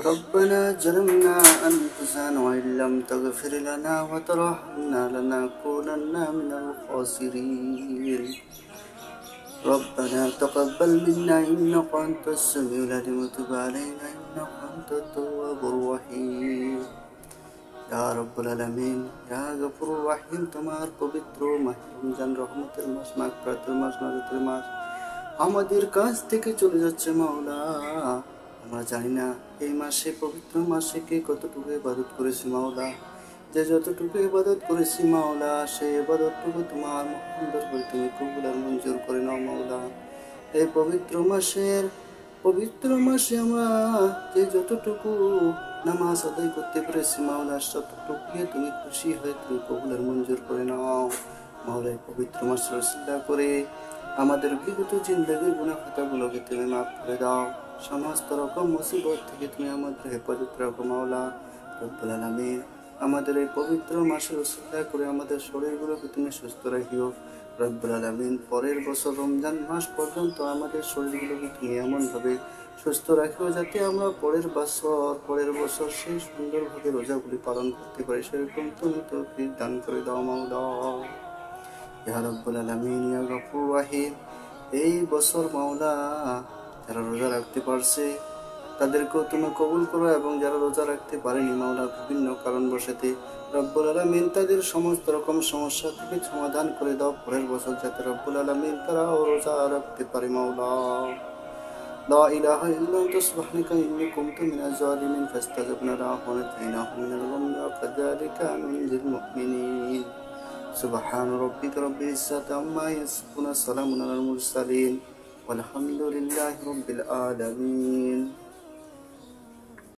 ربنا ظلمنا أنفسنا وإن لم تغفر لنا وترحمنا لنكونن من الخاسرين ربنا تقبل منا إنك أنت السميع العليم وتب علينا إنك أنت التواب الرحيم يا رب العالمين يا غفور রহিম তোমার পবিত্র মাহে রমজান রহমতের মাস মাগফিরাতের মাস নাজাতের মাস আমাদের কাছ থেকে চলে যাচ্ছে মাওলা। আমরা জানি না এই মাসে পবিত্র মাসে কে কতটুকু ইবাদত করেছি মাওলা। যে যতটুকু ইবাদত করেছি মাওলা সেই ইবাদতটুকু তোমার মহান দরবারে তুমি কবুল আর মঞ্জুর করে নাও মাওলা। এই পবিত্র মাসে আমরা যে যতটুকু নামাজ আদায় করতে পেরেছি মাওলা ততটুকু তুমি খুশি হয়ে তুমি কবুল আর মঞ্জুর করে নাও মাওলা। এই পবিত্র মাসে রসিলা করে আমাদের বিগত জিন্দগির গুনাহ খাতাগুলোকে তুমি মাফ করে দাও। সমস্ত রকম মুসিবত থেকে তুমি আমাদের হেফাজত রাখো মাওলা রব্বুল আলামিন। আমাদের এই পবিত্র মাসে রসিলা করে আমাদের শরীরগুলোকে তুমি সুস্থ রাখিও রব্বুল আলামিন। পরের বছর রমজান মাস পর্যন্ত আমাদের শরীরগুলোকে তুমি এমনভাবে সুস্থ রাখিও যাতে আমরা পরের বছর সেই সুন্দরভাবে রোজাগুলি পালন করতে পারি, সেরকম তুমি তৌফিক দান করে দাও মাওলা ইয়া রব্বুল আলামিন ইয়া গফুর রহিম। এই বছর মাওলা যারা রোজা রাখতে পারছে তাদেরকেও তুমি কবুল করো, এবং যারা রোজা রাখতে পারেনি মাওলা বিভিন্ন কারণবশতে রব্বুল আলামিন তাদের সমস্ত রকম সমস্যা থেকে সমাধান করে দাও পরের বছর যাতে রব্বুল আলামিন তারাও রোজা রাখতে পারে মাওলা। لا إله إلا أنت سبحانك إني كنت من الظالمين فاستجبنا له ونجيناه من الغم وكذلك ننجي المؤمنين سبحان ربك رب العزة عما يصفون سلام على المرسلين والحمد لله رب العالمين.